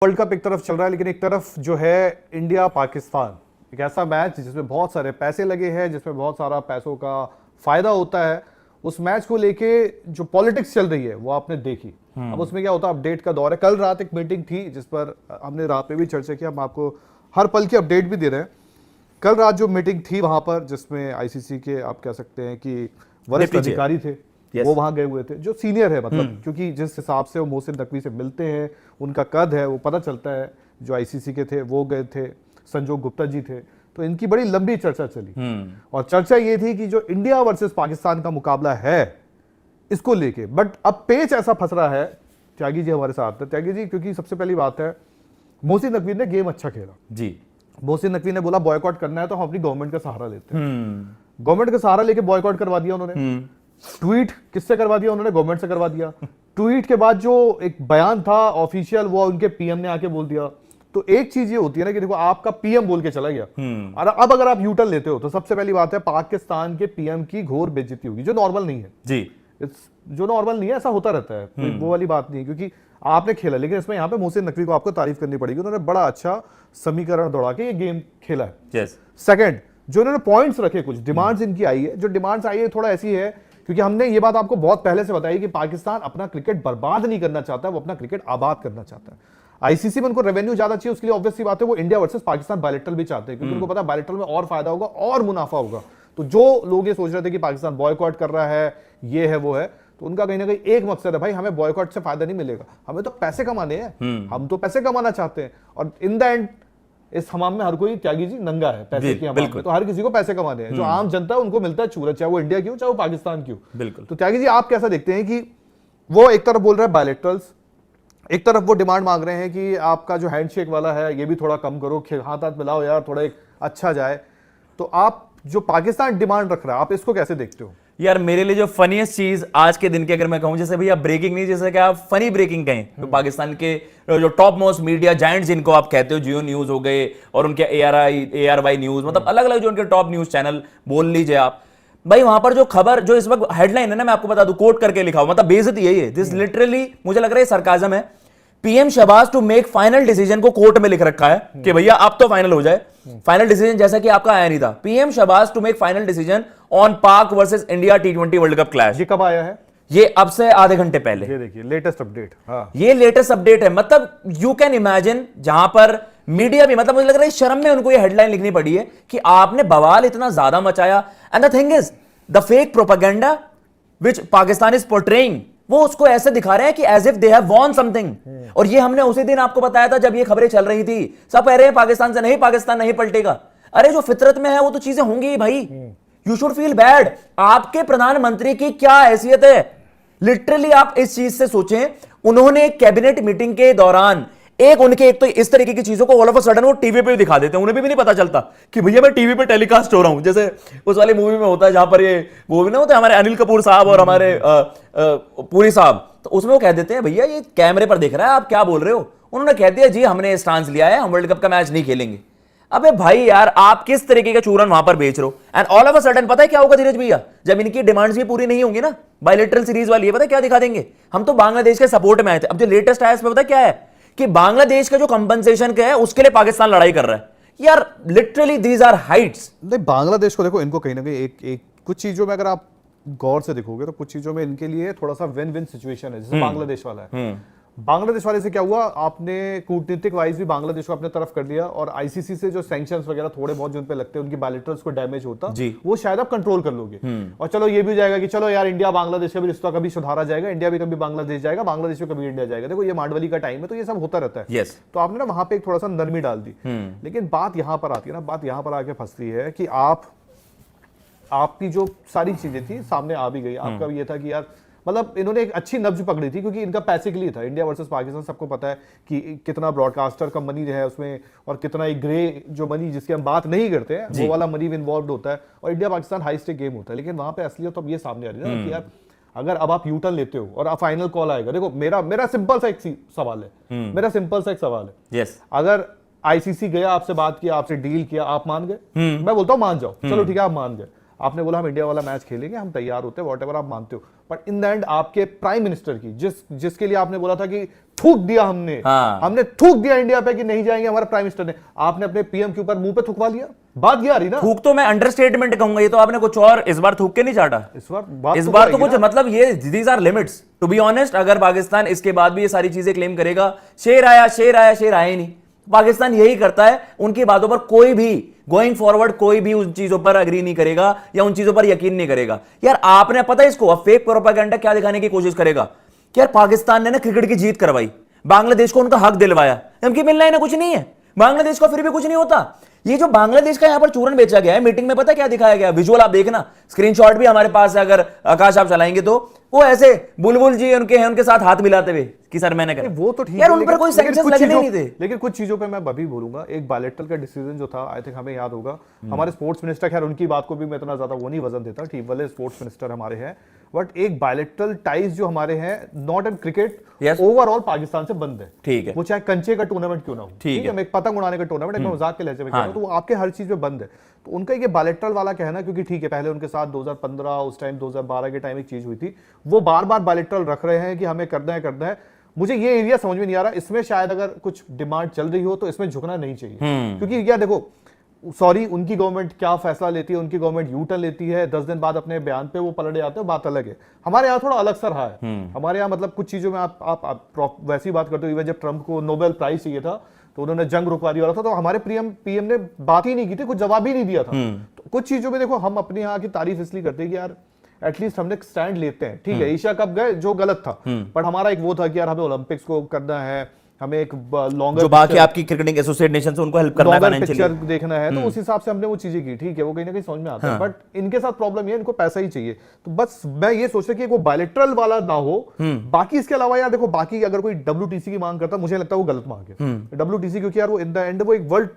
World cup एक तरफ चल रहा है, लेकिन एक तरफ जो है इंडिया पाकिस्तान, एक ऐसा मैच जिसमें बहुत सारे पैसे लगे हैं, जिसमें बहुत सारा पैसों का फायदा होता है। उस मैच को लेके जो पॉलिटिक्स चल रही है वो आपने देखी। अब उसमें क्या होता है, अपडेट का दौर है। कल रात एक मीटिंग थी जिस पर हमने रात में भी चर्चा की, हम आपको हर पल की अपडेट भी दे रहे हैं। कल रात जो मीटिंग थी वहां पर, जिसमें आईसीसी के आप कह सकते हैं कि वरिष्ठ अधिकारी थे, वो वहां गए हुए थे, जो सीनियर है, मतलब क्योंकि जिस हिसाब से वो मोहसिन नकवी से मिलते हैं, उनका कद है वो पता चलता है। जो आईसीसी के थे वो गए थे, संजोग गुप्ता जी थे, तो इनकी बड़ी लंबी चर्चा चली। और चर्चा ये थी कि जो इंडिया वर्सेस पाकिस्तान का मुकाबला है इसको लेके, बट अब पेच ऐसा फंस रहा है। त्यागी जी हमारे साथ है। त्यागी जी, क्योंकि सबसे पहली बात है, मोहसिन नकवी ने गेम अच्छा खेला जी। मोहसिन नकवी ने बोला बॉयकॉट करना है तो हम अपनी गवर्नमेंट का सहारा लेते हैं। गवर्नमेंट का सहारा लेके बॉयकॉट करवा दिया उन्होंने। ट्वीट किससे करवा दिया उन्होंने? गवर्नमेंट से करवा दिया। ट्वीट के बाद जो एक बयान था ऑफिशियल, वो उनके पीएम ने आके बोल दिया। तो एक चीज ये होती है ना कि देखो, आपका पीएम बोल के चला गया, और अब अगर आप यूटर्न लेते हो तो सबसे पहली बात है, पाकिस्तान के पीएम की घोर बेइज्जती होगी, जो नॉर्मल नहीं है जी। जो नॉर्मल नहीं है, ऐसा होता रहता है, वो वाली बात नहीं है, क्योंकि आपने खेला। लेकिन इसमें यहाँ पे मोहसिन नकवी को आपको तारीफ करनी पड़ेगी, उन्होंने बड़ा अच्छा समीकरण दौड़ा के ये गेम खेला है। सेकंड, जो इन्होंने पॉइंट्स रखे, कुछ डिमांड्स इनकी आई है। जो डिमांड्स आई है थोड़ा ऐसी है, क्योंकि हमने ये बात आपको बहुत पहले से बताई कि पाकिस्तान अपना क्रिकेट बर्बाद नहीं करना चाहता, वो अपना क्रिकेट आबाद करना चाहता है। आईसीसी में उनको रेवेन्यू ज्यादा चाहिए, उसके लिए ऑब्वियस सी बात है वो इंडिया वर्सेस पाकिस्तान बायलैटरल भी चाहते हैं, क्योंकि उनको पता है बायलैटरल में और फायदा होगा और मुनाफा होगा। तो जो लोग ये सोच रहे थे कि पाकिस्तान बॉयकॉट कर रहा है, ये है वो है, तो उनका कहीं ना कहीं एक मकसद है, भाई हमें बॉयकॉट से फायदा नहीं मिलेगा, हमें तो पैसे कमाने हैं, हम तो पैसे कमाना चाहते हैं। और इन द एंड इस हमाम में हर कोई, त्यागी जी, नंगा है पैसे की हमाम में, तो हर किसी को पैसे कमाने हैं। जो आम जनता है उनको मिलता है चूरा, चाहे वो इंडिया क्यों, चाहे वो पाकिस्तान क्यों। बिल्कुल। तो त्यागी जी, आप कैसा देखते हैं कि वो एक तरफ बोल रहे हैं बायलैटरल्स, एक तरफ वो डिमांड मांग रहे हैं कि आपका जो हैंडशेक वाला है ये भी थोड़ा कम करो, हाथ हाथ मिलाओ यार, थोड़ा एक अच्छा जाए। तो आप जो पाकिस्तान डिमांड रख रहा है, आप इसको कैसे देखते हो? यार मेरे लिए जो फनीएस्ट चीज आज के दिन की अगर मैं कहूं, जैसे भैया ब्रेकिंग नहीं, जैसे कि आप फनी ब्रेकिंग कहें, तो पाकिस्तान के जो टॉप मोस्ट मीडिया जायंट्स जिनको आप कहते हो, जियो न्यूज हो गए और उनके ARY न्यूज, मतलब अलग अलग जो उनके टॉप न्यूज चैनल बोल लीजिए आप, भाई वहां पर जो खबर, जो इस वक्त हेडलाइन है ना, मैं आपको बता दूं, कोट करके लिखा हुआ, मतलब बेइज्जती यही है। दिस लिटरली मुझे लग रहा है सरकाज़म है। PM Shehbaz to make final decision को कोर्ट में लिख रखा है कि भैया अब तो फाइनल हो जाए। फाइनल डिसीजन जैसा कि आपका आया नहीं था। PM Shehbaz to make final decision on Pak versus India T20 world cup clash. ये कब आया है? ये अब से आधे घंटे पहले। ये देखिए लेटेस्ट अपडेट। हाँ, ये लेटेस्ट अपडेट है। मतलब यू कैन इमेजिन, जहां पर मीडिया भी, मतलब मुझे लग रहा है शर्म में उनको ये हेडलाइन लिखनी पड़ी है कि आपने बवाल इतना ज्यादा मचाया। And the thing is, the fake propaganda which Pakistan is portraying, वो उसको ऐसे दिखा रहे हैं कि as if they have won something. और ये हमने उसी दिन आपको बताया था जब ये खबरें चल रही थी। सब कह रहे हैं पाकिस्तान से नहीं, पाकिस्तान नहीं पलटेगा। अरे जो फितरत में है वो तो चीजें होंगी ही भाई। You should feel bad. आपके प्रधानमंत्री की क्या हैसियत है? लिटरली आप इस चीज से सोचें, उन्होंने कैबिनेट मीटिंग के दौरान एक तो इस तरीके की चीजों को ऑल ऑफ अ सडन वो टीवी पे भी दिखा देते हैं, उन्हें भी नहीं पता चलता कि भैया मैं टीवी पे टेलीकास्ट हो रहा हूं। जैसे उस वाली मूवी में होता है जहां पर ये वो भी ना होता है, हमारे अनिल कपूर साहब और हमारे पुरी साहब, तो उसमें वो कह देते हैं भैया ये कैमरे पर दिख रहा है, आप क्या बोल रहे हो? उन्होंने कह दिया जी हमने स्टांस लिया है, हम वर्ल्ड कप का मैच नहीं खेलेंगे। अबे भाई यार, आप किस तरीके का चूरन वहां पर बेच रहे हो? And all of a sudden पता है क्या होगा धीरज भैया, जब इनकी डिमांड्स भी पूरी नहीं होंगी ना, बायलैटरल सीरीज वाली है, पता है क्या दिखा देंगे? हम तो बांग्लादेश के सपोर्ट में आए थे। अब जो लेटेस्ट आया इसमें पता क्या है कि बांग्लादेश का जो कंपनसेशन का है उसके लिए पाकिस्तान लड़ाई कर रहा है। यार लिटरली दीज आर हाइट्स। नहीं, बांग्लादेश को देखो, इनको कहीं ना कहीं एक कुछ चीजों में अगर आप गौर से देखोगे तो कुछ चीजों में इनके लिए थोड़ा सा विन विन सिचुएशन है। जैसे बांग्लादेश वाला है, बांग्लादेश वाले से क्या हुआ, आपने कूटनीतिक वाइज भी बांग्लादेश को अपने तरफ कर लिया, और आईसीसी से जो सैंक्शंस वगैरह थोड़े बहुत जो उन पे लगते हैं, उनकी बायलैटरल्स को डैमेज होता, वो शायद आप कंट्रोल कर लोगे। और चलो ये भी जाएगा कि चलो यार इंडिया बांग्लादेश का भी रिश्ता कभी सुधारा जाएगा, इंडिया भी कभी बांग्लादेश जाएगा, बांग्लादेश में कभी इंडिया जाएगा। देखो ये मांडवली का टाइम है, तो ये सब होता रहता है। तो आपने ना वहां पे एक थोड़ा सा नरमी डाल दी। लेकिन बात यहां पर आती है ना, बात यहां पर आके फंसती है कि आपकी जो सारी चीजें थी सामने आ भी गई। आपका ये था कि यार, मतलब इन्होंने एक अच्छी नब्ज पकड़ी थी, क्योंकि इनका पैसे के लिए था। इंडिया वर्सेस पाकिस्तान सबको पता है कि कितना ब्रॉडकास्टर का मनी है उसमें, और कितना एक ग्रे जो मनी जिसकी हम बात नहीं करते हैं, वो वाला मनी भी इन्वॉल्व होता है। और India Pakistan high stake game होता है। लेकिन वहां पे असलियत तो अब ये सामने आ रही है ना कि यार, अगर अब आप यूटर्न लेते हो और अब फाइनल कॉल आएगा, देखो मेरा सिंपल सा एक सवाल है, मेरा सिंपल सा एक सवाल है। अगर आईसीसी गया, आपसे बात किया, आपसे डील किया, आप मान गए? मैं बोलता हूं मान जाओ, चलो ठीक है आप मान गए। आपने बोला हम इंडिया वाला मैच खेलेंगे, हम तैयार होते हैं, व्हाटएवर आप मानते हो, बट इन द एंड आपके प्राइम मिनिस्टर की जिसके लिए आपने बोला था कि थूक दिया हमने थूक दिया इंडिया पे कि नहीं जाएंगे, हमारे प्राइम मिनिस्टर ने, आपने अपने पीएम के ऊपर मुंह पे थुकवा लिया। बात ये आ रही ना, थूक तो मैं अंडरस्टेटमेंट कहूंगा, ये तो आपने कुछ और इस बार थूक के नहीं चाटा, इस बार तो कुछ मतलब ये these are limits to be honest. अगर पाकिस्तान इसके बाद भी ये सारी चीजें क्लेम करेगा, शेर आया शेर आया, शेर आया ही नहीं, पाकिस्तान यही करता है, उनकी बातों पर कोई भी गोइंग फॉरवर्ड कोई भी उन चीजों पर अग्री नहीं करेगा या उन चीजों पर यकीन नहीं करेगा। यार आपने पता है इसको फेक प्रोपेगेंडा क्या दिखाने की कोशिश करेगा कि यार पाकिस्तान ने ना क्रिकेट की जीत करवाई, बांग्लादेश को उनका हक दिलवाया, हमकी मिलना है ना कुछ नहीं है, बांग्लादेश को फिर भी कुछ नहीं होता। ये जो बांग्लादेश का यहां पर चूरन बेचा गया है, मीटिंग में पता क्या दिखाया गया, विजुअल आप देखना, स्क्रीनशॉट भी हमारे पास है, अगर आकाश आप चलाएंगे तो वो ऐसे बुलबुल जी उनके हैं, उनके साथ हाथ मिलाते हुए कि सर मैंने कहा वो तो ठीक यार है, उन पर कोई सैंक्शंस लगने नहीं थे। लेकिन कुछ चीजों पे मैं अभी बोलूंगा, एक बायलैटरल का डिसीजन जो था, आई थिंक हमें याद होगा, हमारे स्पोर्ट्स मिनिस्टर, खैर उनकी बात को भी मैं इतना ज्यादा वो नहीं वजन देता, ठीक वाले स्पोर्ट्स मिनिस्टर हमारे हैं, बट एक बायलैटरल टाइज जो हमारे हैं not in cricket, overall Pakistan से बंद है, ठीक है, वो चाहे कंचे का टूर्नामेंट क्यों ना हो, ठीक है, एक पतंग उड़ाने का टूर्नामेंट, एक मजाक के लहजे में कह रहा हूं, तो वो आपके हर चीज में बंद है। तो उनका ये बायलैटरल वाला कहना, क्योंकि ठीक है पहले उनके साथ 2015 उस टाइम 2012 के टाइम एक चीज हुई थी, वो बार बार बायलैटरल रख रहे हैं कि हमें करना है। मुझे ये एरिया समझ में नहीं आ रहा, इसमें शायद अगर कुछ डिमांड चल रही हो तो इसमें झुकना नहीं चाहिए, क्योंकि क्या देखो, सॉरी उनकी गवर्नमेंट क्या फैसला लेती है, उनकी गवर्नमेंट यू टर्न लेती है, 10 दिन बाद अपने बयान पे वो पलट जाते हैं, बात अलग है। हमारे यहाँ थोड़ा अलग सा रहा है, हमारे यहाँ मतलब कुछ चीजों में आप वैसी बात करते हो, इवन जब ट्रंप को नोबेल प्राइज चाहिए था तो उन्होंने जंग रुकवा दिया था, तो हमारे पीएम ने बात ही नहीं की थी, कुछ जवाब ही नहीं दिया था। तो कुछ चीजों में देखो, हम अपने यहाँ की तारीफ इसलिए करते हैं कि यार एटलीस्ट हमने स्टैंड लेते हैं, ठीक है एशिया कप गए जो गलत था, बट हमारा एक वो था कि यार हमें ओलंपिक्स को करना है, हमें एक लॉन्गर जो बाकी आपकी क्रिकेटिंग एसोसिएट नेशन से उनको हेल्प करना है, फाइनेंशियली पिक्चर देखना है, तो उस हिसाब से हमने वो चीजें की, ठीक है वो कहीं ना कहीं समझ में आता है, बट इनके साथ प्रॉब्लम ये इनको पैसा ही चाहिए। तो बस मैं ये सोच रहा कि वो बायलैटरल वाला ना हो, बाकी इसके अलावा यार देखो, बाकी अगर कोई WTC की मांग करता, मुझे लगता है वो गलत मांग है WTC, क्योंकि यार वो इन द एंड वो एक वर्ल्ड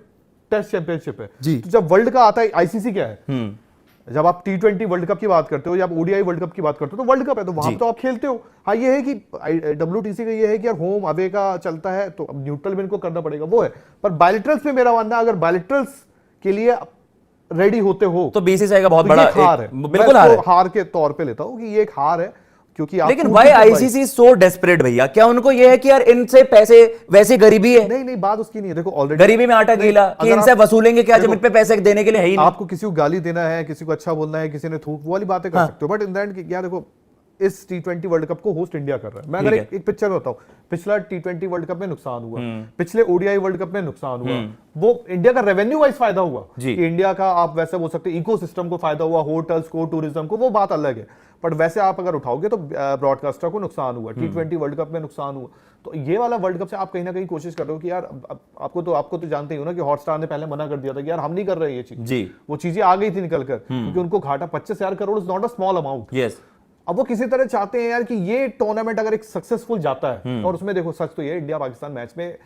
टेस्ट चैंपियनशिप है, तो जब वर्ल्ड का आता है, ICC क्या है, जब आप T20 वर्ल्ड कप की बात करते हो या आप ODI वर्ल्ड कप की बात करते हो, तो वर्ल्ड कप है, तो वहां तो आप खेलते हो। हाँ ये है कि WTC का ये है कि यार होम अवे का चलता है, तो अब न्यूट्रल में इनको करना पड़ेगा, वो है। पर बायलैटरल्स में मेरा मानना है, अगर बायलैटरल्स के लिए रेडी होते हो तो BCCI का बहुत तो बड़ा हार है, बिल्कुल हार के तौर पे लेता हूं कि ये एक हार है, क्योंकि लेकिन भाई ICC सो डेस्परेट भैया, क्या उनको ये है कि यार इनसे पैसे, वैसे गरीबी है, नहीं बात उसकी नहीं है, देखो ऑलरेडी गरीबी में आटा गीला कि इनसे वसूलेंगे क्या जब इन पे पैसे देने के लिए है ही नहीं। आपको किसी को गाली देना है, किसी को अच्छा बोलना है, किसी ने थूक, वो वाली बातें कर सकते हो, बट इन द एंड क्या देखो, इस T20 वर्ल्ड कप को होस्ट इंडिया कर रहा है। मैं अगर एक पिक्चर में बताऊं, पिछला T20 वर्ल्ड कप में नुकसान हुआ, पिछले ODI वर्ल्ड कप में नुकसान हुआ, वो इंडिया का रेवेन्यू वाइज फायदा हुआ कि इंडिया का आप वैसे बोल सकते इकोसिस्टम को फायदा हुआ, होटल्स को, टूरिज्म को, वो बात अलग है, बट वैसे आप अगर उठाओगे तो ब्रॉडकास्टर को नुकसान हुआ, T20 वर्ल्ड कप में नुकसान हुआ। तो ये वाला वर्ल्ड कप से आप कहीं ना कहीं कोशिश कर रहे हो कि यार आपको तो जानते ही हो ना कि हॉटस्टार ने पहले मना कर दिया था कि यार हम नहीं कर रहे ये चीज, वो चीजें आ गई थी निकल कर, क्योंकि उनको घाटा 25,000 crore is not a small amount. अब वो किसी तरह चाहते हैं यार कि ये टूर्नामेंट अगर एक सक्सेसफुल जाता है, और उसमें देखो सच तो ये इंडिया पाकिस्तान मैच में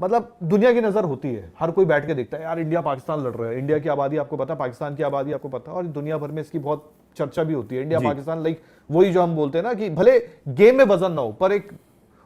मतलब दुनिया की नजर होती है, हर कोई बैठ के देखता है यार इंडिया पाकिस्तान लड़ रहा है, इंडिया की आबादी आपको पता है, पाकिस्तान की आबादी आपको पता है, और दुनिया भर में इसकी बहुत चर्चा भी होती है। इंडिया पाकिस्तान लाइक वही जो हम बोलते हैं ना कि भले गेम में वजन ना हो, पर एक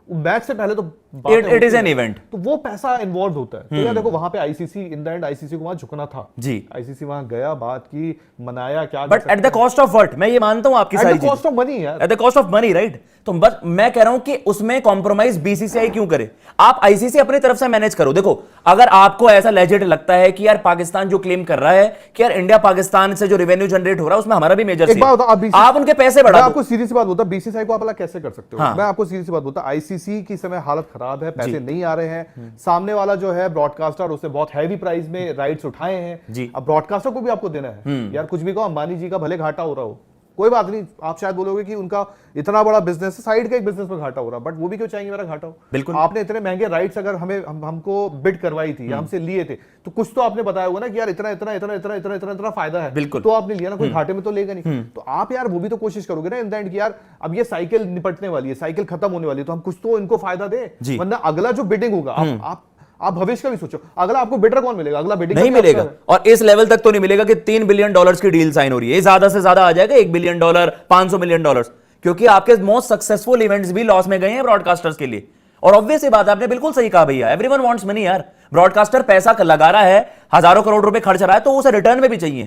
मैच से पहले तो इट इज एन इवेंट, तो वो पैसा इन्वॉल्व होता है। तो यार देखो वहां पे ICC in the end ICC को वहां झुकना था जी, ICC वहां गया, बात की, मनाया, क्या, but at the cost of what, मैं ये मानता हूं आपकी सारी चीजें, कॉस्ट ऑफ मनी यार, at the cost of money, right. तो बस मैं कह रहा हूं कि उसमें कॉम्प्रोमाइज BCCI क्यों करे, आप ICC अपनी तरफ से मैनेज करो। देखो अगर आपको ऐसा लेजिट लगता है कि यार पाकिस्तान जो क्लेम कर रहा है कि यार इंडिया पाकिस्तान से जो रेवेन्यू जनरेट हो रहा है उसमें हमारा भी मेजर सी, आप उनके पैसे बढ़ा दो। आपको सीधी सी बात बोलता, BCCI को आप कैसे कर सकते हो, मैं आपको सीधी सी बात बोलता, ICC की समय हालत खराब है, पैसे नहीं आ रहे हैं, सामने वाला जो है ब्रॉडकास्टर उससे बहुत हैवी प्राइस में राइट्स उठाए हैं, अब ब्रॉडकास्टर को भी आपको देना है यार, कुछ भी कहो, अंबानी जी का भले घाटा हो रहा हो, कोई बात नहीं, आप शायद बोलोगे कि उनका इतना बड़ा बिजनेस है, साइड का एक बिजनेस में घाटा हो रहा है, बट वो भी क्यों चाहेंगे मेरा घाटा हो, बिल्कुल। आपने इतने महंगे राइट्स अगर हमको बिड करवाई थी या हमसे लिए थे, तो कुछ तो आपने बताया होगा ना कि यार इतना इतना इतना इतना इतना इतना इतना फायदा है, बिल्कुल, तो आपने लिया ना, कोई घाटे में तो लेगा नहीं, तो आप यार वो भी तो कोशिश करोगे ना इन द एंड कि यार अब ये साइकिल निपटने वाली है, साइकिल खत्म होने वाली है, तो हम कुछ तो इनको फायदा दे, वरना अगला जो बिडिंग होगा, आप भविष्य का भी सोचो, अगला आपको बिडर कौन मिलेगा, अगला बिडिंग नहीं मिलेगा, और इस लेवल तक तो नहीं मिलेगा कि $3 बिलियन की डील साइन हो रही है, ज्यादा से ज्यादा आ जाएगा $1 बिलियन, $500 मिलियन, क्योंकि आपके मोस्ट सक्सेसफुल इवेंट्स भी लॉस में गए हैं ब्रॉडकास्टर्स के लिए। और ऑब्वियस ही बात, आपने बिल्कुल सही कहा भैया, एवरीवन वांट्स मनी यार, ब्रॉडकास्टर पैसा लगा रहा है, हजारों करोड़ रुपए खर्च रहा है, तो उसे रिटर्न में भी चाहिए।